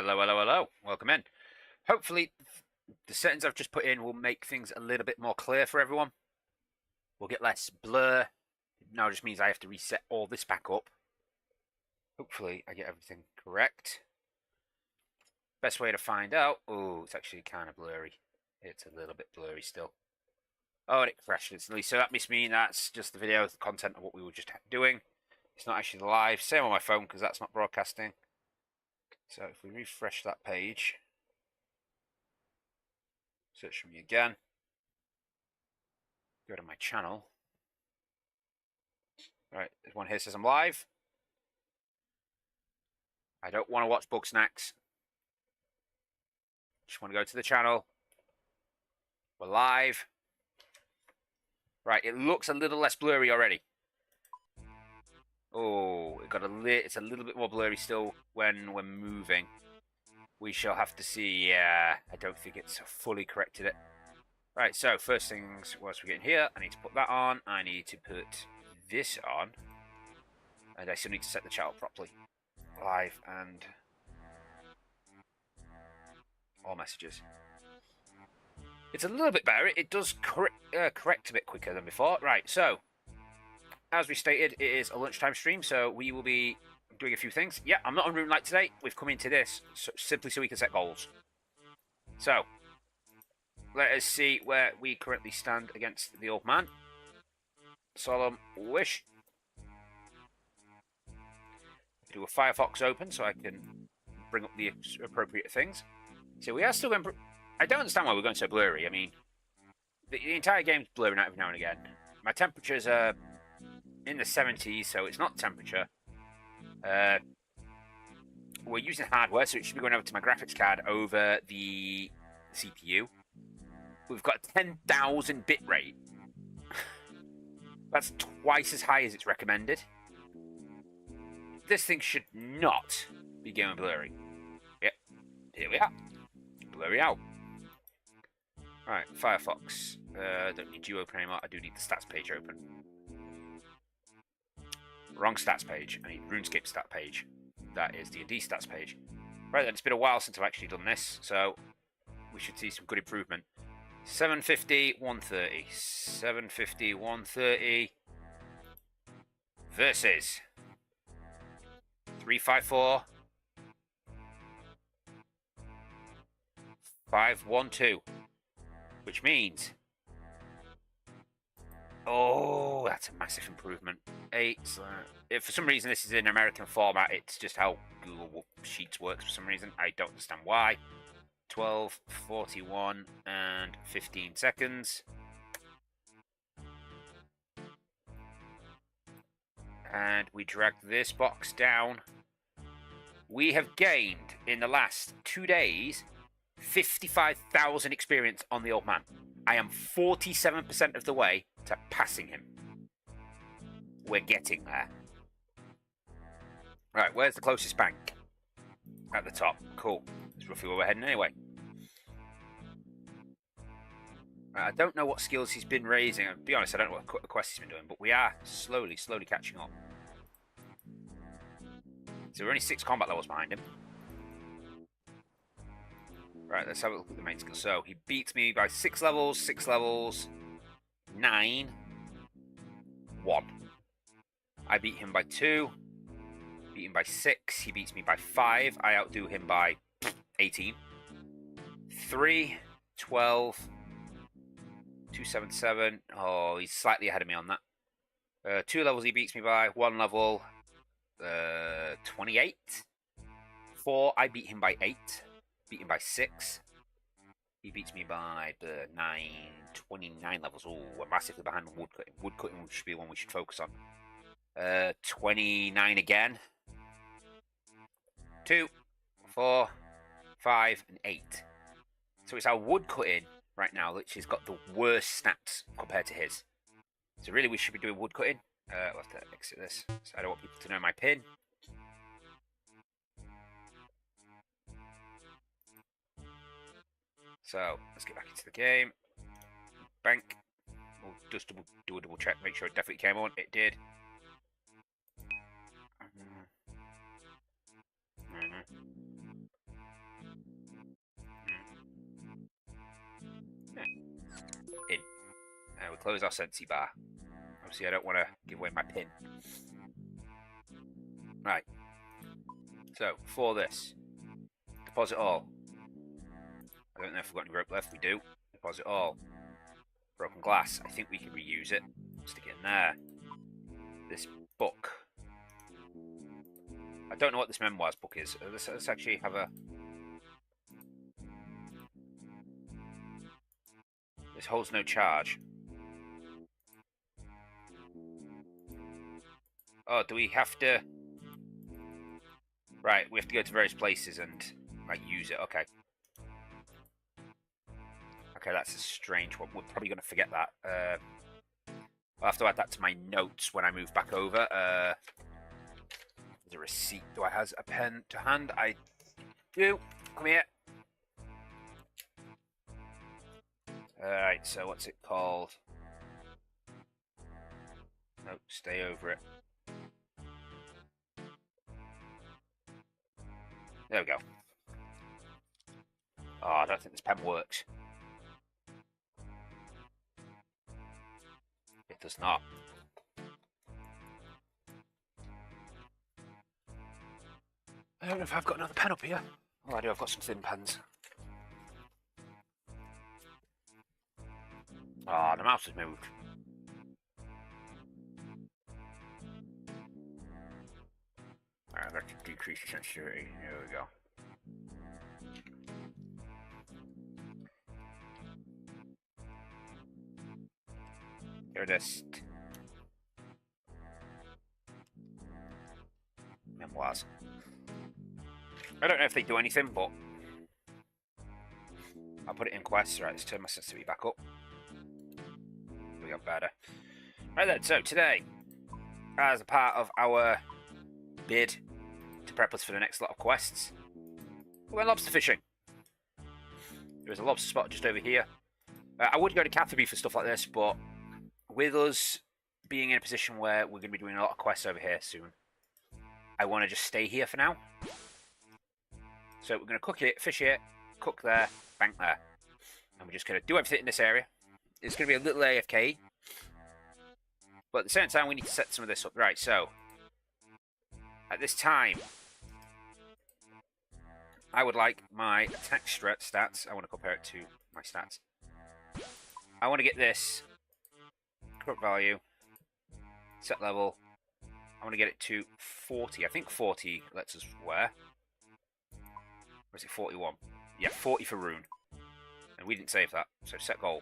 Hello, hello, hello. Welcome in. Hopefully, the settings I've just put in will make things a little bit more clear for everyone. We'll get less blur. It now just means I have to reset all this back up. Hopefully, I get everything correct. Best way to find out. Oh, it's actually kind of blurry. It's a little bit blurry still. Oh, and it crashed instantly. So that must mean that's just the video, the content of what we were just doing. It's not actually live. Same on my phone because that's not broadcasting. So if we refresh that page, search for me again, go to my channel. Right, there's one here that says I'm live. I don't want to watch Bug Snacks. Just want to go to the channel. We're live. Right, it looks a little less blurry already. Oh, it's a little bit more blurry still when we're moving. We shall have to see. Yeah, I don't think it's fully corrected it. Right, so first things, whilst we're getting here, I need to put that on. I need to put this on. And I still need to set the channel properly. Live and all messages. It's a little bit better. It does correct a bit quicker than before. Right, so as we stated, it is a lunchtime stream, so we will be doing a few things. Yeah, I'm not on Rune Light today. We've come into this simply so we can set goals. So, let us see where we currently stand against the old man. Solemn wish. Do a Firefox open so I can bring up the appropriate things. So we are still going... I don't understand why we're going so blurry. I mean, the entire game's blurring out every now and again. My temperatures are in the 70s, so it's not temperature. We're using hardware, so it should be going over to my graphics card over the CPU. We've got 10,000 bit rate. That's twice as high as it's recommended. This thing should not be going blurry. Yep, here we are. Blurry out. Alright, Firefox. Don't need you open anymore. I do need the stats page open. Wrong stats page. I need RuneScape stat page. That is D&D stats page. Right then, it's been a while since I've actually done this, so we should see some good improvement. 750, 130. 750, 130 versus 354, 512, which means, oh, that's a massive improvement. 8. If for some reason this is in American format, it's just how Google Sheets works for some reason. I don't understand why. 12, 41, and 15 seconds. And we drag this box down. We have gained, in the last 2 days, 55,000 experience on the old man. I am 47% of the way to passing him. We're getting there. Right, where's the closest bank? At the top. Cool. That's roughly where we're heading anyway. I don't know what skills he's been raising. To be honest, I don't know what quests he's been doing, but we are slowly catching up. So we're only 6 combat levels behind him. Right, let's have a look at the main skill. So he beats me by 6 levels, 9, 1. I beat him by 2, beat him by 6, he beats me by 5, I outdo him by 18. 3, 12, 277, oh, he's slightly ahead of me on that. 2 levels he beats me by, 1 level, 28. 4, I beat him by 8, beat him by 6. He beats me by 29 levels. Oh, we're massively behind on woodcutting. Woodcutting should be one we should focus on. 29 again. 2, 4, 5, and 8. So it's our woodcutting right now which has got the worst stats compared to his. So really we should be doing woodcutting. We'll have to exit this. So I don't want people to know my pin. So let's get back into the game. Bank. We'll just do a double check, make sure it definitely came on. It did. And we close our Sensi bar. Obviously, I don't want to give away my pin. Right. So, for this, deposit all. I don't know if we've got any rope left. We do. Deposit all. Broken glass. I think we can reuse it. Stick it in there. This book. I don't know what this memoirs book is. Let's actually have a... This holds no charge. Oh, do we have to... Right, we have to go to various places and, like, use it. Okay. Okay, that's a strange one. We're probably going to forget that. I'll have to add that to my notes when I move back over. There's a receipt. Do I have a pen to hand? I do. Come here. Alright, so what's it called? No, stay over it. There we go. Oh, I don't think this pen works. It does not. I don't know if I've got another pen up here. Oh, I do. I've got some thin pens. Oh, the mouse has moved. Alright, I'm going to decrease the sensitivity. There we go. Here it is. Memoirs. I don't know if they do anything, but I'll put it in quests. Right, let's turn my sensitivity back up. We got better. Right then, so today, as a part of our bid to prep us for the next lot of quests, we're going lobster fishing. There's a lobster spot just over here. I would go to Catherby for stuff like this, but with us being in a position where we're going to be doing a lot of quests over here soon, I want to just stay here for now. So we're going to cook it, fish here, cook there, bank there. And we're just going to do everything in this area. It's going to be a little AFK. But at the same time, we need to set some of this up. Right, so at this time, I would like my attack stats. I want to compare it to my stats. I want to get this corrupt value, set level. I want to get it to 40. I think 40 lets us wear. Or is it 41? Yeah, 40 for rune. And we didn't save that, so set goal.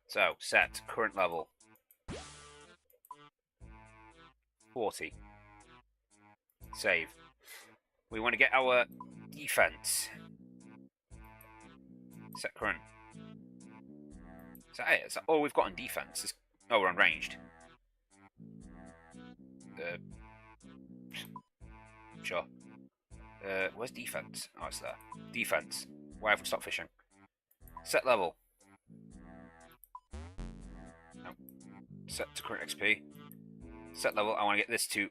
So, set current level. 40. Save. We want to get our defense. Set current. Is that it? Is that all we've got on defense? Oh, we're on ranged. Sure. Where's defense? Oh, it's there. Defense. Why have we stopped fishing? Set level. No. Set to current XP. Set level. I want to get this to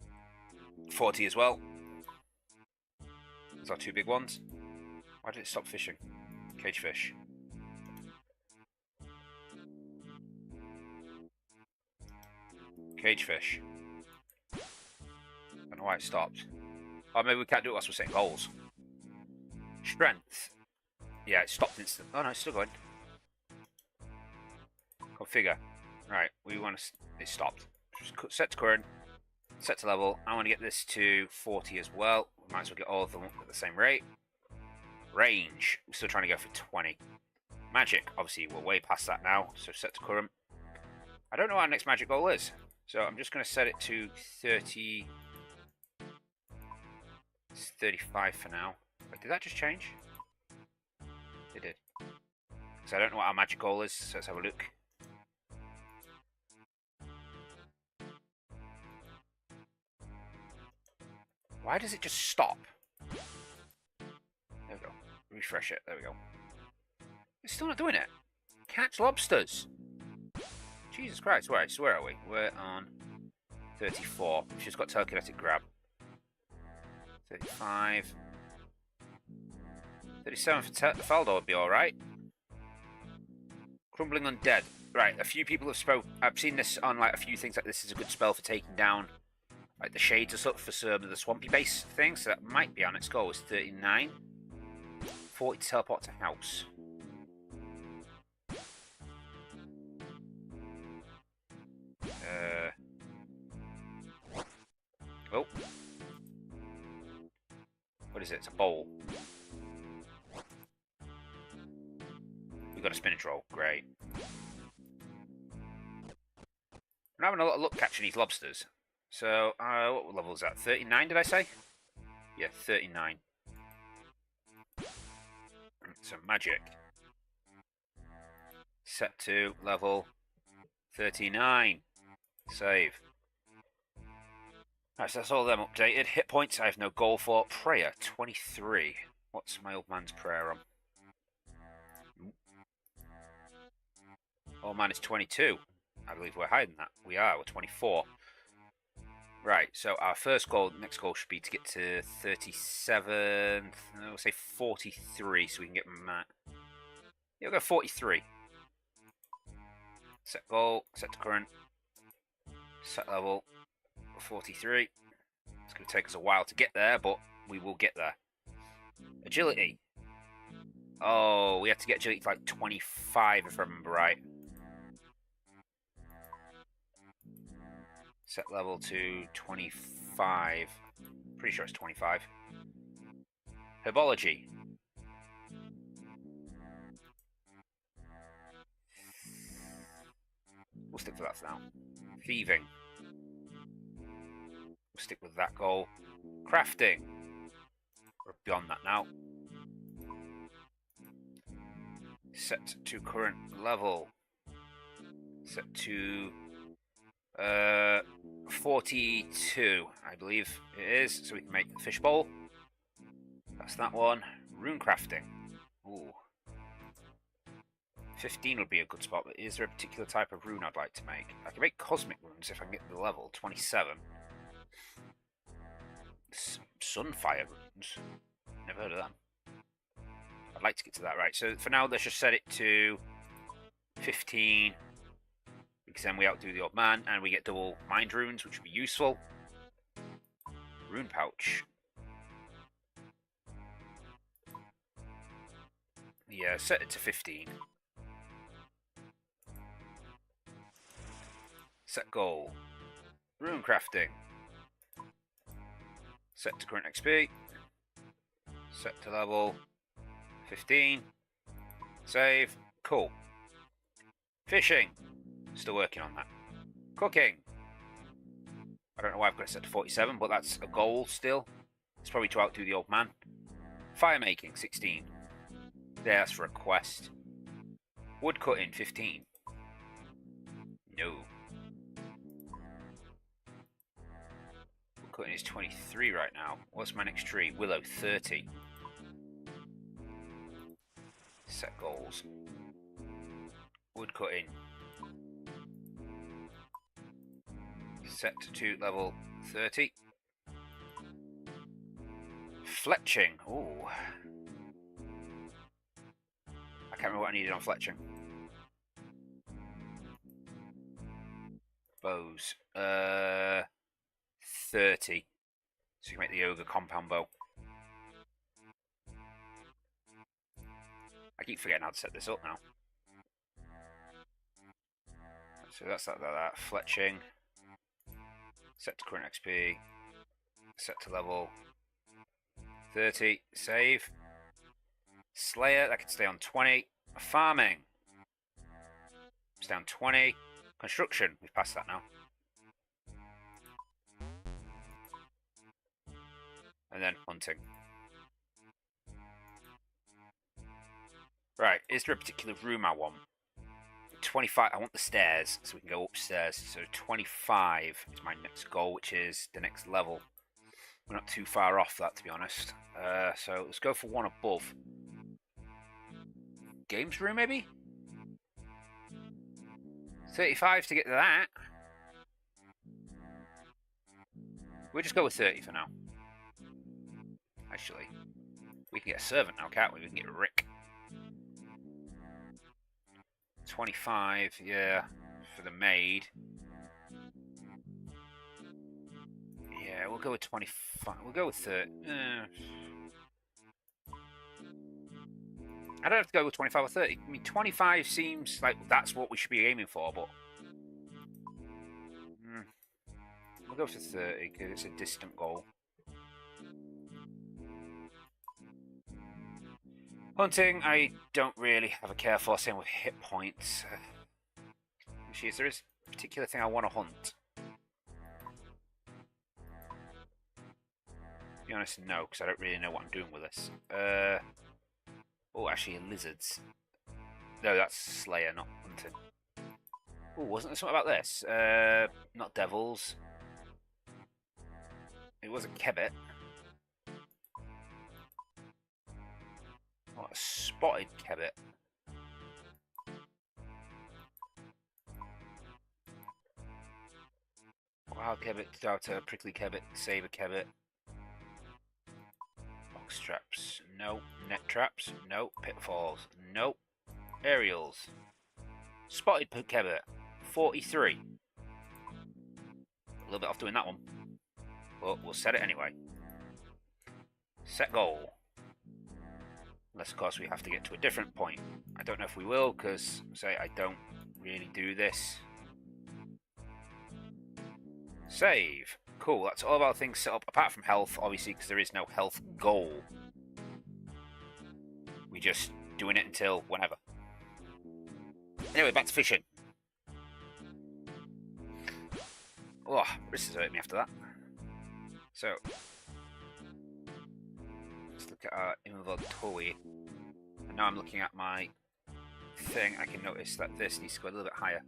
40 as well. Those are two big ones. Why did it stop fishing? Cage fish. Cage fish. I don't know why it stopped. Oh, maybe we can't do it whilst we're setting goals. Strength. Yeah, it stopped instant. Oh no, it's still going. Configure. Right, we want to... It stopped. Just set to current. Set to level. I want to get this to 40 as well. We might as well get all of them at the same rate. Range. We're still trying to go for 20. Magic. Obviously, we're way past that now. So set to current. I don't know what our next magic goal is. So I'm just going to set it to 30... It's 35 for now. Wait, did that just change? It did. So I don't know what our magic goal is, so let's have a look. Why does it just stop? There we go. Refresh it. There we go. It's still not doing it. Catch lobsters. Jesus Christ. Right, so where are we? We're on 34. We've just got telekinetic grab. 35. 37 for Faldo would be alright. Crumbling Undead. Right, a few people have spoke. I've seen this on like a few things like this is a good spell for taking down like the shades or stuff for some of the swampy base things. So that might be on its goal. It's 39. 40 to teleport to house. Oh. What is it? It's a bowl. We've got a spinach roll. Great. I'm having a lot of luck catching these lobsters. So, what level is that? 39, did I say? Yeah, 39. So, magic. Set to level 39. Save. Right, so that's all of them updated. Hit points, I have no goal for. Prayer, 23. What's my old man's prayer on? Old man is 22. I believe we're higher than that. We are, we're 24. Right, so our first goal, next goal should be to get to 37, we'll say 43, so we can get Matt. Yeah, we'll go 43. Set goal, set to current, set level, 43. It's going to take us a while to get there, but we will get there. Agility. Oh, we have to get agility to like 25, if I remember right. Set level to 25. Pretty sure it's 25. Herbology. We'll stick with that for now. Thieving. We'll stick with that goal. Crafting. We're beyond that now. Set to current level. Set to 42, I believe it is, so we can make the fish bowl. That's that one. Rune crafting. Ooh. 15 would be a good spot, but is there a particular type of rune I'd like to make? I can make cosmic runes if I can get to the level. 27. Sunfire runes. Never heard of them. I'd like to get to that. Right, so for now, let's just set it to 15. Because then we outdo the old man, and we get double mind runes, which would be useful. Rune pouch. Yeah, set it to 15. Set goal. Rune crafting. Set to current XP. Set to level 15. Save. Cool. Fishing. Still working on that. Cooking. I don't know why I've got it set to 47, but that's a goal still. It's probably to outdo the old man. Fire making, 16. Yeah, that's for a quest. Wood cutting, 15. No. Wood cutting is 23 right now. What's my next tree? Willow, 30. Set goals. Wood cutting. Set to level 30. Fletching. Ooh. I can't remember what I needed on fletching. Bows. 30. So you can make the ogre compound bow. I keep forgetting how to set this up now. So that's that. Fletching. Set to current XP. Set to level 30. Save. Slayer, that can stay on 20. Farming. It's down 20. Construction, we've passed that now. And then hunting. Right, is there a particular room I want? 25, I want the stairs, so we can go upstairs. So 25 is my next goal, which is the next level. We're not too far off that, to be honest. So let's go for one above. Games room, maybe? 35 to get to that. We'll just go with 30 for now. Actually, we can get a servant now, can't we? We can get Rick. 25, yeah, for the maid. Yeah, we'll go with 25. We'll go with 30. I don't have to go with 25 or 30. I mean, 25 seems like that's what we should be aiming for, but... we'll go for 30, because it's a distant goal. Hunting, I don't really have a care for, same with hit points. Actually, is there a particular thing I want to hunt? To be honest, no, because I don't really know what I'm doing with this. Oh, actually, lizards. No, that's Slayer, not hunting. Oh, wasn't there something about this? Not devils. It was a kebbit. Oh, a spotted kebbit. Wild kebbit, darter, prickly kebbit, saber kebbit. Box traps, no. Net traps, no. Pitfalls, no. Aerials. Spotted kebbit, 43. A little bit off doing that one. But we'll set it anyway. Set goal. Unless, of course, we have to get to a different point. I don't know if we will, because, say, I don't really do this. Save. Cool, that's all of our things set up, apart from health, obviously, because there is no health goal. We're just doing it until whenever. Anyway, back to fishing. Oh, wrist has hurt me after that. So, let's look at our inventory. And now I'm looking at my thing, I can notice that this needs to go a little bit higher.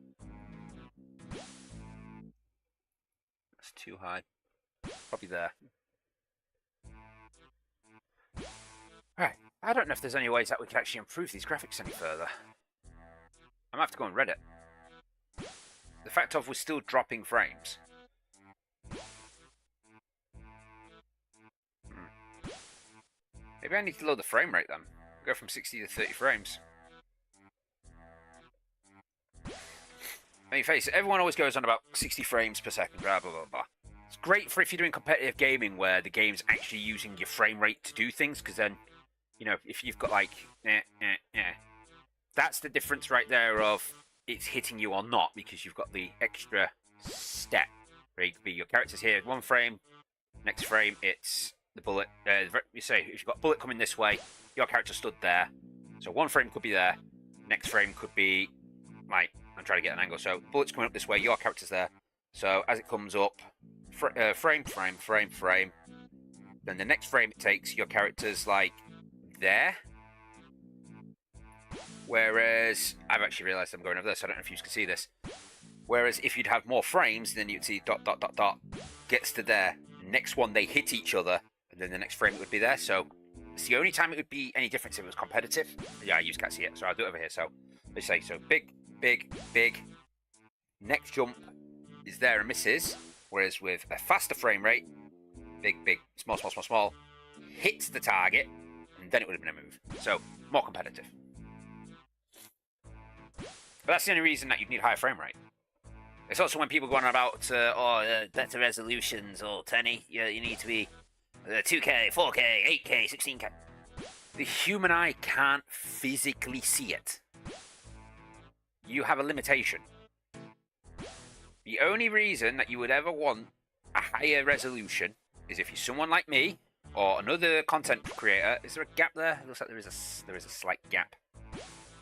That's too high. Probably there. Alright, I don't know if there's any ways that we can actually improve these graphics any further. I'm gonna have to go on Reddit. The fact of we're still dropping frames. Maybe I need to lower the frame rate then. Go from 60 to 30 frames. I mean, face it, everyone always goes on about 60 frames per second, blah, blah, blah, blah. It's great for if you're doing competitive gaming where the game's actually using your frame rate to do things, because then, you know, if you've got like, that's the difference right there of it's hitting you or not, because you've got the extra step. Where you could be your character's here, one frame, next frame, it's the bullet. You say, if you've got a bullet coming this way, your character stood there. So one frame could be there, next frame could be, like, I'm trying to get an angle. So bullet's coming up this way, your character's there. So as it comes up, frame, frame, frame, frame. Then the next frame it takes, your character's like there. Whereas, I've actually realised I'm going over this, so I don't know if you can see this. Whereas if you'd have more frames, then you'd see dot, dot, dot, dot, gets to there. Next one, they hit each other, and then the next frame it would be there. So it's the only time it would be any difference if it was competitive. Yeah, you just can't see it, so I'll do it over here. So let's say, so big, big, big. Next jump is there and misses. Whereas with a faster frame rate, big, big, small, small, small, small, hits the target, and then it would have been a move. So more competitive. But that's the only reason that you'd need higher frame rate. It's also when people go on about, better resolutions, or 1080, you need to be 2K, 4K, 8K, 16K. The human eye can't physically see it. You have a limitation. The only reason that you would ever want a higher resolution is if you're someone like me, or another content creator. Is there a gap there? It looks like there is a slight gap.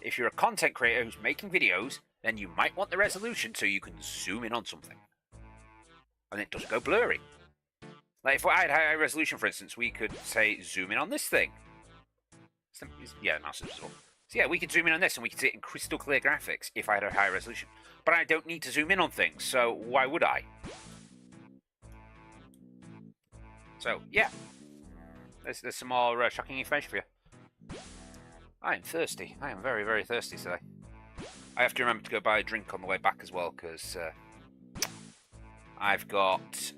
If you're a content creator who's making videos, then you might want the resolution so you can zoom in on something. And it doesn't go blurry. Like if I had high resolution, for instance, we could say zoom in on this thing. Yeah, mouse is visible. So yeah, we could zoom in on this and we could see it in crystal clear graphics if I had a higher resolution. But I don't need to zoom in on things, so why would I? So yeah, there's some more shocking information for you. I am thirsty. I am very, very thirsty today. I have to remember to go buy a drink on the way back as well, because I've got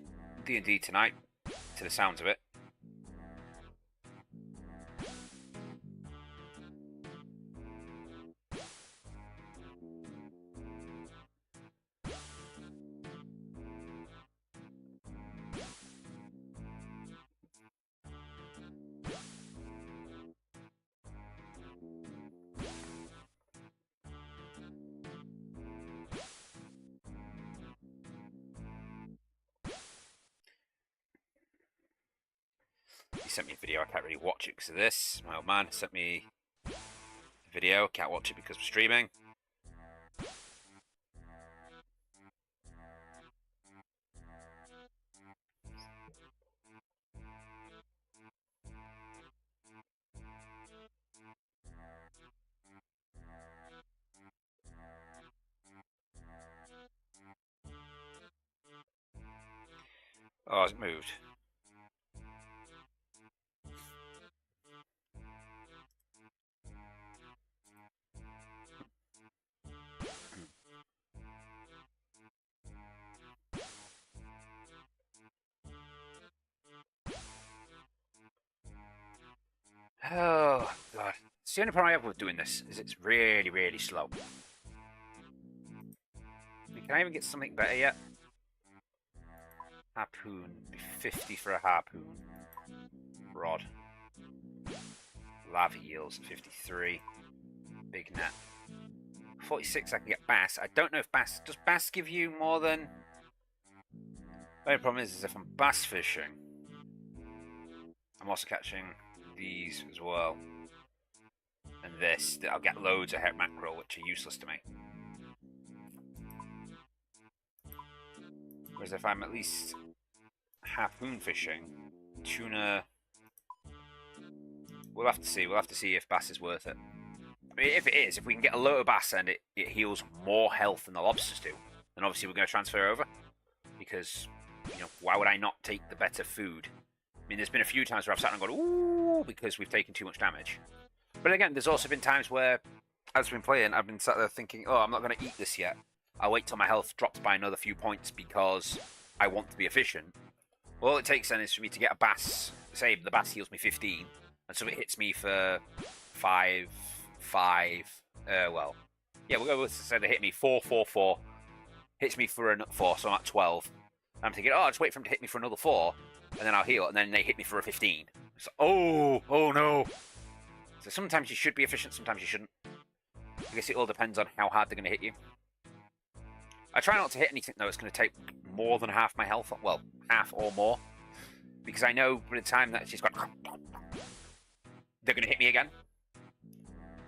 D&D tonight, to the sounds of it. sent me a video. I can't really watch it because of this. My old man sent me a video. Can't watch it because we're streaming. Oh, it's moved. Oh, God. It's the only problem I have with doing this, is it's really, really slow. Can I even get something better yet? Harpoon. 50 for a harpoon. Rod. Lava eels, 53. Big net. 46 I can get bass. I don't know if bass... Does bass give you more than... The only problem is if I'm bass fishing, I'm also catching these as well. And this, I'll get loads of mackerel, which are useless to me. Whereas if I'm at least harpoon fishing, tuna... We'll have to see. We'll have to see if bass is worth it. I mean, if it is, if we can get a load of bass and it heals more health than the lobsters do, then obviously we're going to transfer over. Because, you know, why would I not take the better food? I mean, there's been a few times where I've sat and gone, ooh, because we've taken too much damage. But again, there's also been times where, as I've been playing, I've been sat there thinking, oh, I'm not going to eat this yet. I'll wait till my health drops by another few points because I want to be efficient. All it takes then is for me to get a bass. Say the bass heals me 15, and so it hits me for 5. Well, yeah, we'll go with say they hit me 4, 4, 4. Hits me for a 4, so I'm at 12. I'm thinking, oh, I'll just wait for him to hit me for another 4, and then I'll heal, and then they hit me for a 15. So, oh no. So sometimes you should be efficient, sometimes you shouldn't. I guess it all depends on how hard they're going to hit you. I try not to hit anything, though, it's going to take more than half my health. Well, half or more. Because I know by the time that she's got... They're going to hit me again.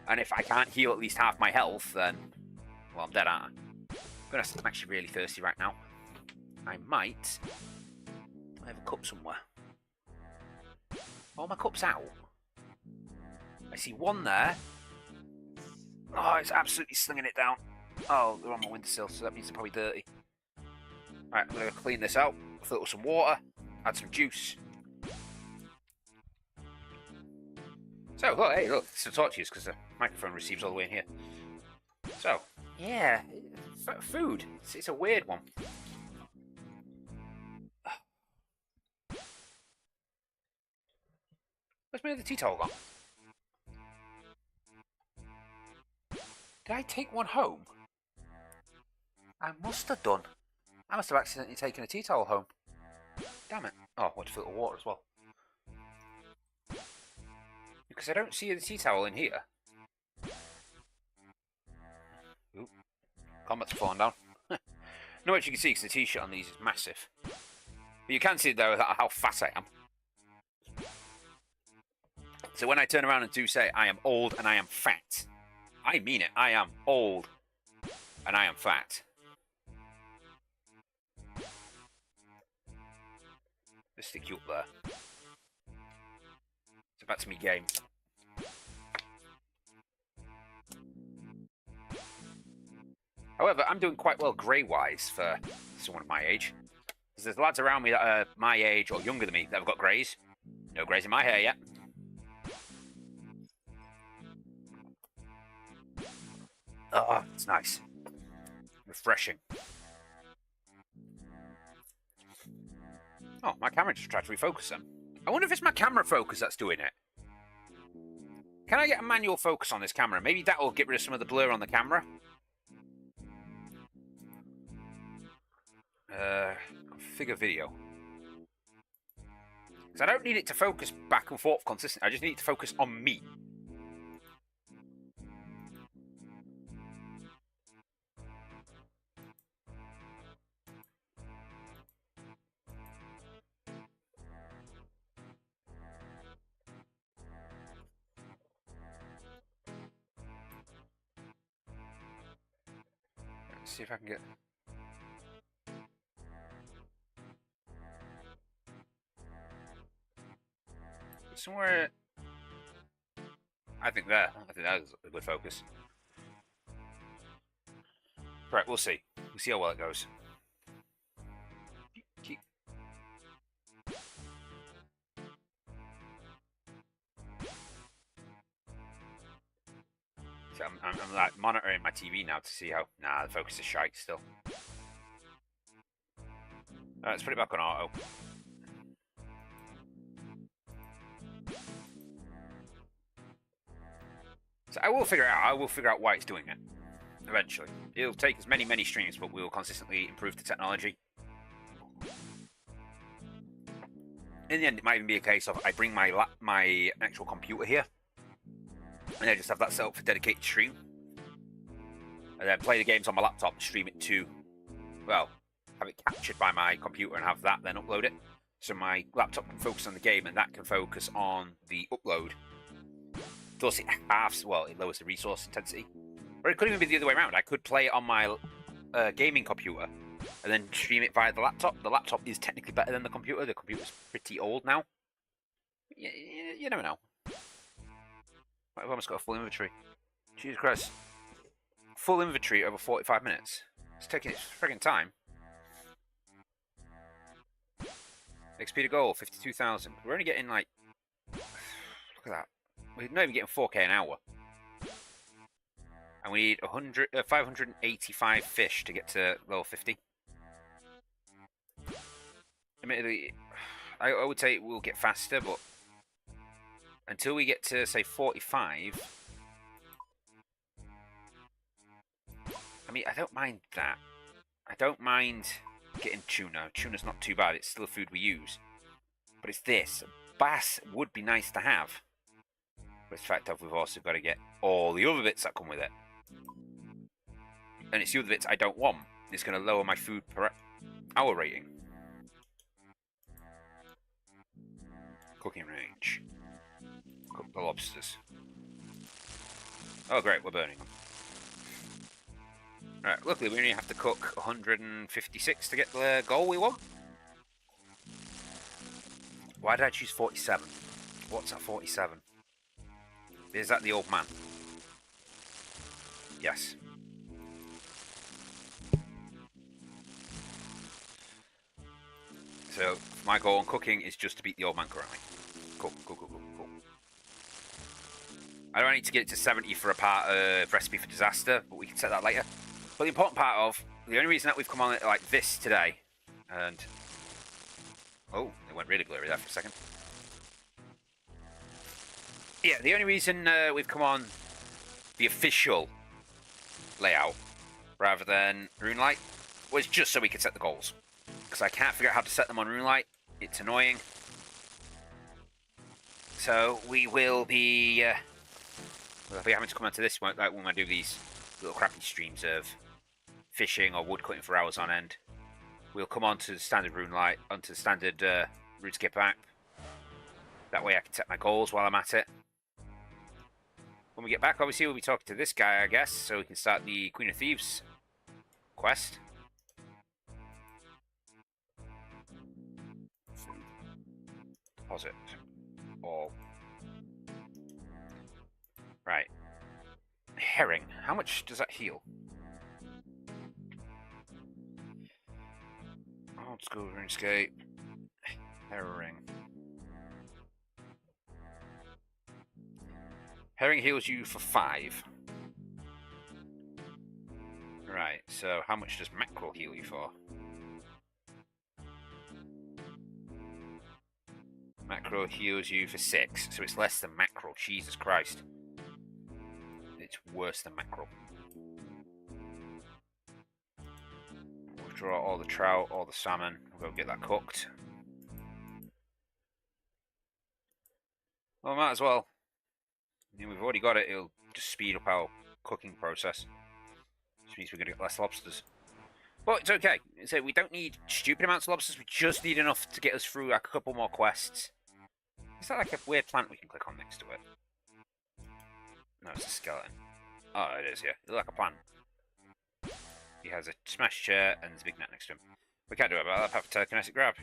And if I can't heal at least half my health, then... Well, I'm dead, aren't I? I'm actually really thirsty right now. I might... I have a cup somewhere. Oh, my cup's out. I see one there. Oh, it's absolutely slinging it down. Oh, they're on my windowsill, so that means they're probably dirty. Right, I'm going to clean this out, fill it with some water, add some juice. So, oh, hey, look, it's to talk to you because the microphone receives all the way in here. So, yeah, food. It's a weird one. Where's my other tea towel gone? Did I take one home? I must have done. I must have accidentally taken a tea towel home. Damn it. Oh, I want to fill it with water as well. Because I don't see the tea towel in here. Oop. Combat's fallen down. Not much you can see because the t-shirt on these is massive. But you can see though how fat I am. So when I turn around and do say I am old and I am fat, I mean it. I am old and I am fat. Let's stick you up there. So back to me game. However, I'm doing quite well grey-wise for someone of my age. Because there's lads around me that are my age or younger than me that have got greys. No greys in my hair yet. Oh, it's nice. Refreshing. Oh, my camera just tried to refocus them. I wonder if it's my camera focus that's doing it. Can I get a manual focus on this camera? Maybe that will get rid of some of the blur on the camera. Figure video. Because I don't need it to focus back and forth consistently. I just need it to focus on me. Let's see if I can get... somewhere... I think that is a good focus. Right, we'll see. We'll see how well it goes. So I'm like monitoring my TV now to see how... Nah, the focus is shite still. Alright, let's put it back on auto. So I will figure out why it's doing it. Eventually. It'll take as many streams, but we will consistently improve the technology. In the end, it might even be a case of I bring my actual computer here, and I just have that set up for dedicated stream, and then play the games on my laptop and stream it to, well, have it captured by my computer and have that then upload it. So my laptop can focus on the game and that can focus on the upload. Thus it halves, well, it lowers the resource intensity. Or it could even be the other way around. I could play it on my gaming computer and then stream it via the laptop. The laptop is technically better than the computer. The computer's pretty old now. You never know. I've almost got a full inventory. Jesus Christ. Full inventory over 45 minutes. It's taking its friggin' time. XP to goal, 52,000. We're only getting like... Look at that. We're not even getting 4k an hour. And we need 585 fish to get to level 50. Admittedly, I would say we'll get faster, but until we get to, say, 45... I mean, I don't mind that. I don't mind getting tuna. Tuna's not too bad. It's still a food we use. But it's this. Bass would be nice to have. But it's the fact that we've also got to get all the other bits that come with it. And it's the other bits I don't want. It's going to lower my food per hour rating. Cooking range. Cook the lobsters. Oh great, we're burning them. Right, luckily we only have to cook 156 to get the goal we want. Why did I choose 47? What's at 47? Is that the old man? Yes. So, my goal on cooking is just to beat the old man currently. Cool. I don't need to get it to 70 for a part of Recipe for Disaster, but we can set that later. But the important part of, the only reason that we've come on it like this today, and... Oh, it went really blurry there for a second. Yeah, the only reason we've come on the official layout, rather than RuneLite, was just so we could set the goals. Because I can't figure out how to set them on RuneLite. It's annoying. So we will be... we'll be having to come onto this one, like when I do these little crappy streams of fishing or wood cutting for hours on end. We'll come on to the standard RuneLite, onto the standard RuneScape app. That way I can set my goals while I'm at it. When we get back, obviously, we'll be talking to this guy, I guess, so we can start the Queen of Thieves quest. Deposit. All. Right. Herring. How much does that heal? Old school RuneScape. Herring. Herring heals you for 5. Right, so how much does mackerel heal you for? Mackerel heals you for 6, so it's less than mackerel. Jesus Christ. It's worse than mackerel. We'll draw all the trout, all the salmon. We'll go get that cooked. Well, might as well. I mean, we've already got it. It'll just speed up our cooking process. Which means we're going to get less lobsters. But it's okay. So we don't need stupid amounts of lobsters. We just need enough to get us through a couple more quests. Is that like a weird plant we can click on next to it? No, it's a skeleton. Oh, it is, yeah. It's like a plant. He has a smash chair and there's a big net next to him. We can't do it about that apart from telekinetic grab.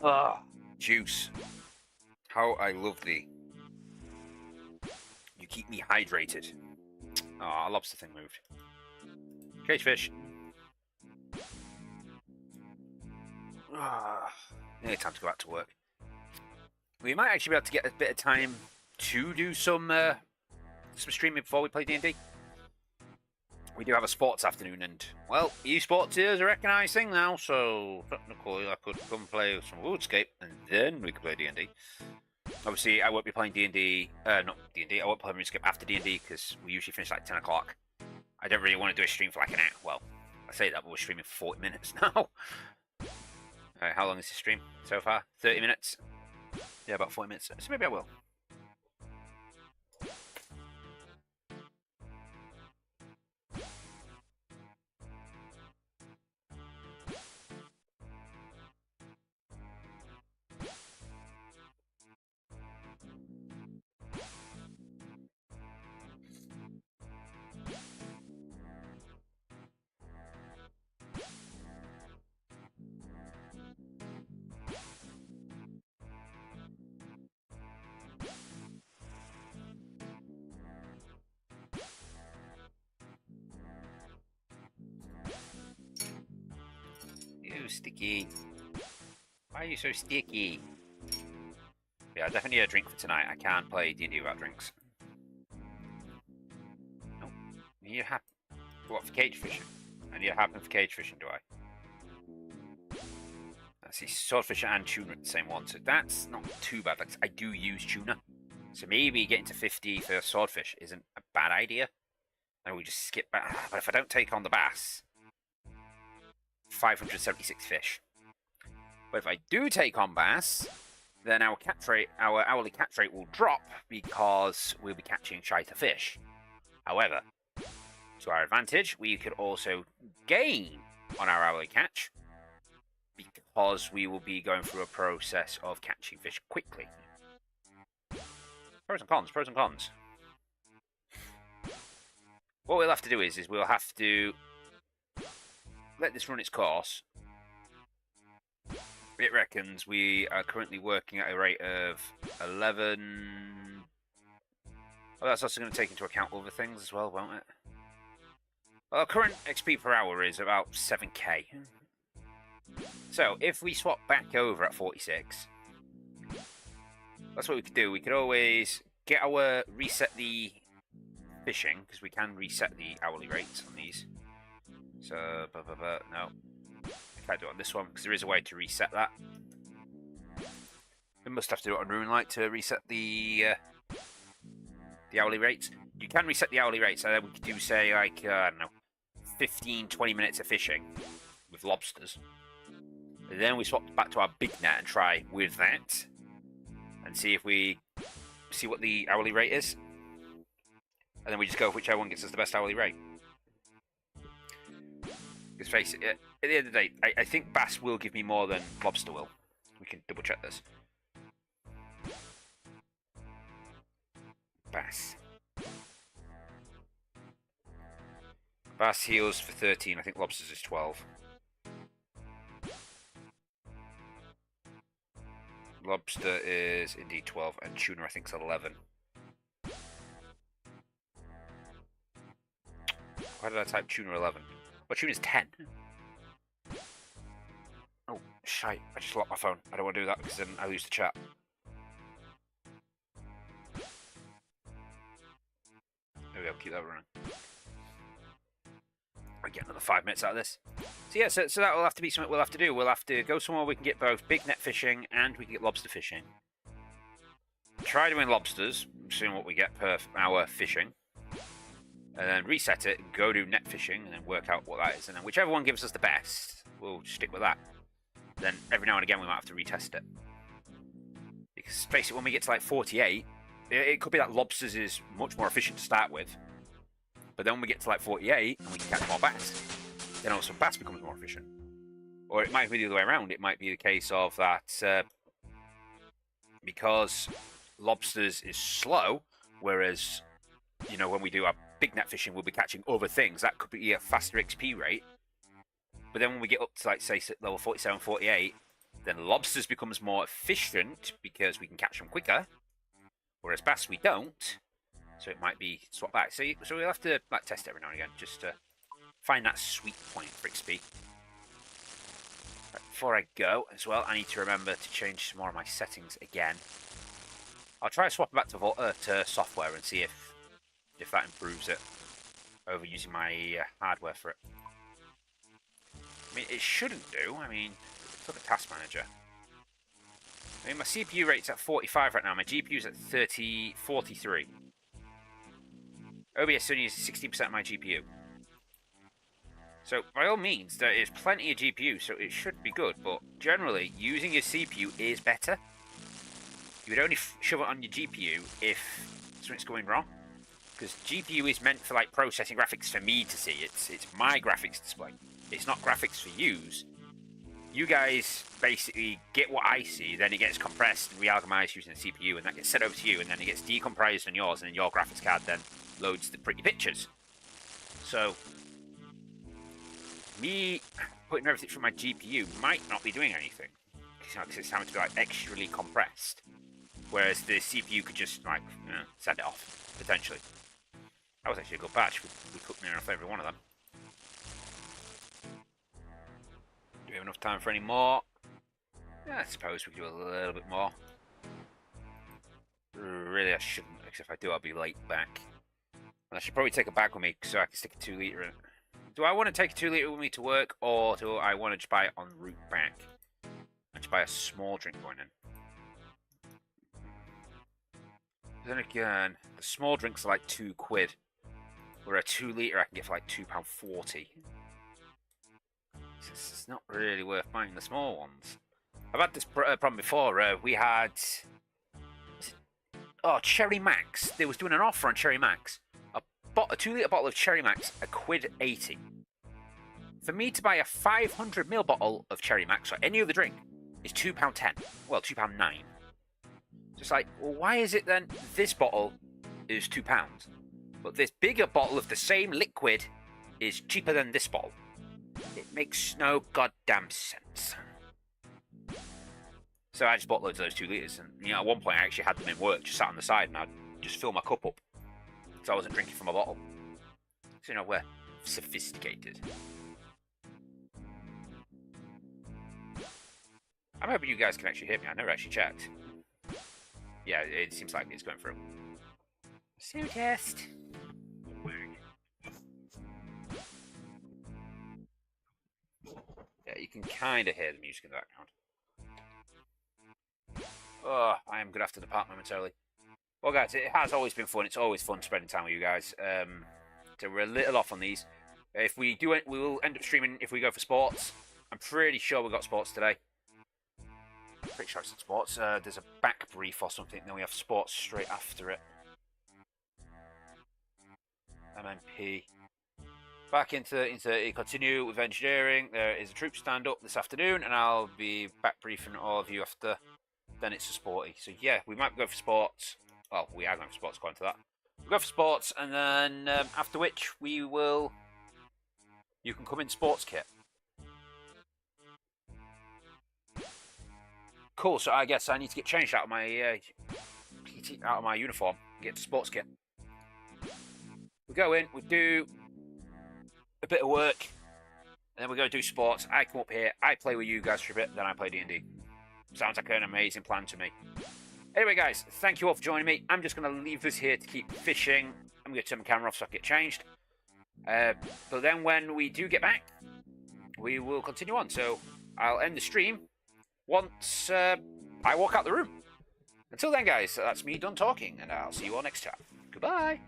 uh, Juice. How I love thee. You keep me hydrated. Oh, lobster thing moved. Cage fish. Nearly time to go back to work. We might actually be able to get a bit of time to do some streaming before we play D&D. We do have a sports afternoon, and, well, esports is a recognised thing now, so technically I could come play some RuneScape, and then we could play D&D. Obviously, I won't be playing D&D, not D&D, I won't play RuneScape after D&D, because we usually finish like 10 o'clock. I don't really want to do a stream for like an hour. Well, I say that, but we're streaming for 40 minutes now. How long is this stream so far? 30 minutes? Yeah, about 40 minutes, so maybe I will. You sticky. Why are you so sticky? Yeah, I definitely need a drink for tonight. I can't play D&D without drinks. Nope. You have what for cage fishing? I need a happen for cage fishing, do I? I see swordfish and tuna at the same one, so that's not too bad. Like, I do use tuna, so maybe getting to 50 for swordfish isn't a bad idea. And we just skip back. But if I don't take on the bass, 576 fish. But if I do take on bass, then our hourly catch rate will drop because we'll be catching shiter fish. However, to our advantage, we could also gain on our hourly catch because we will be going through a process of catching fish quickly. Pros and cons, pros and cons. What we'll have to do is we'll have to let this run its course. It reckons we are currently working at a rate of 11. Well, that's also going to take into account other things as well, won't it? Well, our current XP per hour is about 7k. So, if we swap back over at 46, that's what we could do. We could always get our reset the fishing, because we can reset the hourly rates on these. So, no. I can't do it on this one, because there is a way to reset that. We must have to do it on RuneLite to reset the hourly rates. You can reset the hourly rates, so then we could do, say, like, I don't know, 15, 20 minutes of fishing with lobsters. And then we swap back to our big net and try with that. And see if we see what the hourly rate is. And then we just go with whichever one gets us the best hourly rate. Because face it, at the end of the day, I think bass will give me more than lobster will. We can double check this. Bass. Bass heals for 13, I think lobsters is 12. Lobster is indeed 12, and tuna I think is 11. Why did I type tuna 11? Well, tuna's 10. Oh, shite. I just locked my phone. I don't want to do that because then I lose the chat. There we go, keep that running. I get another 5 minutes out of this. So yeah, so that will have to be something we'll have to do. We'll have to go somewhere we can get both big net fishing and we can get lobster fishing. Try doing lobsters, seeing what we get per hour fishing. And then reset it, and go do net fishing, and then work out what that is. And then whichever one gives us the best, we'll stick with that. Then every now and again we might have to retest it. Because basically when we get to like 48, it could be that lobsters is much more efficient to start with. But then when we get to like 48 and we can catch more bass, then also bass becomes more efficient. Or it might be the other way around. It might be the case of that because lobsters is slow, whereas, you know, when we do our big net fishing, we'll be catching other things. That could be a faster XP rate. But then when we get up to, like, say, level 47, 48, then lobsters becomes more efficient because we can catch them quicker, whereas bass we don't. So it might be swap back. So we'll have to like test it every now and again just to find that sweet point for XP. Right, before I go as well, I need to remember to change some more of my settings again. I'll try swapping back to software and see if that improves it over using my hardware for it. I mean, it shouldn't do. I mean, look at Task Manager. I mean, my CPU rate's at 45 right now. My GPU's at 43. OBS only uses 16% of my GPU. So, by all means, there is plenty of GPU, so it should be good. But generally, using your CPU is better. You would only shove it on your GPU if something's going wrong. Because GPU is meant for like processing graphics for me to see. It's my graphics display. It's not graphics for use. You guys basically get what I see, then it gets compressed and re-alchemized using the CPU, and that gets sent over to you, and then it gets decompressed on yours, and then your graphics card then loads the pretty pictures. So, me putting everything from my GPU might not be doing anything, because it's having to be like extremely compressed, whereas the CPU could just like send it off potentially. That was actually a good batch. We cooked near enough every one of them. Do we have enough time for any more? Yeah, I suppose we could do a little bit more. Really, I shouldn't, because if I do, I'll be late back. And I should probably take a bag with me so I can stick a 2 litre in it. Do I want to take a 2 litre with me to work, or do I want to just buy it en route back? And just buy a small drink going in. Then again, the small drinks are like £2, where a 2 litre I can get for like £2.40. It's not really worth buying the small ones. I've had this problem before. We had Cherry Max. They was doing an offer on Cherry Max. I bought a 2 litre bottle of Cherry Max, £1.80. For me to buy a 500ml bottle of Cherry Max or any other drink is £2.10. Well, £2.09. Just like, well, why is it then this bottle is £2, but this bigger bottle of the same liquid is cheaper than this bottle? It makes no goddamn sense. So I just bought loads of those 2 litres, and you know, at one point I actually had them in work, just sat on the side, and I'd just fill my cup up, so I wasn't drinking from a bottle. So you know, we're sophisticated. I'm hoping you guys can actually hear me. I never actually checked. Yeah, it seems like it's going through. So test. Yeah, you can kind of hear the music in the background. Oh, I am going to have to depart momentarily. Well, guys, it has always been fun. It's always fun spending time with you guys. So we're a little off on these. If we do it, we will end up streaming if we go for sports. I'm pretty sure we got sports today. Pretty sure it's sports. There's a back brief or something, then we have sports straight after it. MMP. Back into continue with engineering. There is a troop stand up this afternoon, and I'll be back briefing all of you after. Then it's a sporty. So yeah, we might go for sports. Well, we are going for sports according to that. We'll go for sports, and then after which we will. You can come in sports kit. Cool. So I guess I need to get changed out of my uniform, get to sports kit. We go in. We do a bit of work, And then we go do sports. I come up here, I play with you guys for a bit, then I play D&D. Sounds like an amazing plan to me. Anyway, guys, thank you all for joining me. I'm just going to leave this here to keep fishing. I'm going to turn my camera off so I can get changed. But then when we do get back, we will continue on. So I'll end the stream once I walk out the room. Until then, guys, that's me done talking, and I'll see you all next time. Goodbye.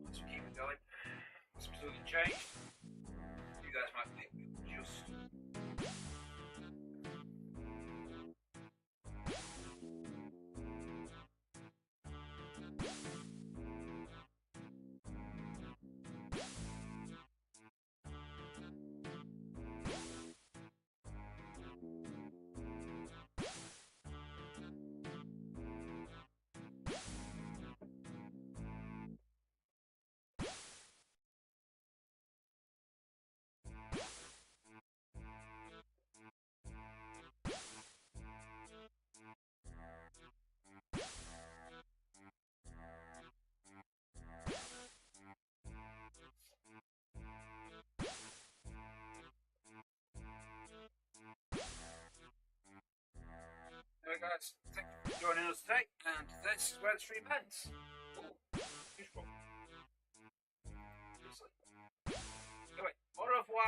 Let's keep it going. Some stuff can change. You guys might think just. Anyway, guys, thank you for joining us today, and this is where the stream ends. Ooh, beautiful. Anyway, au revoir.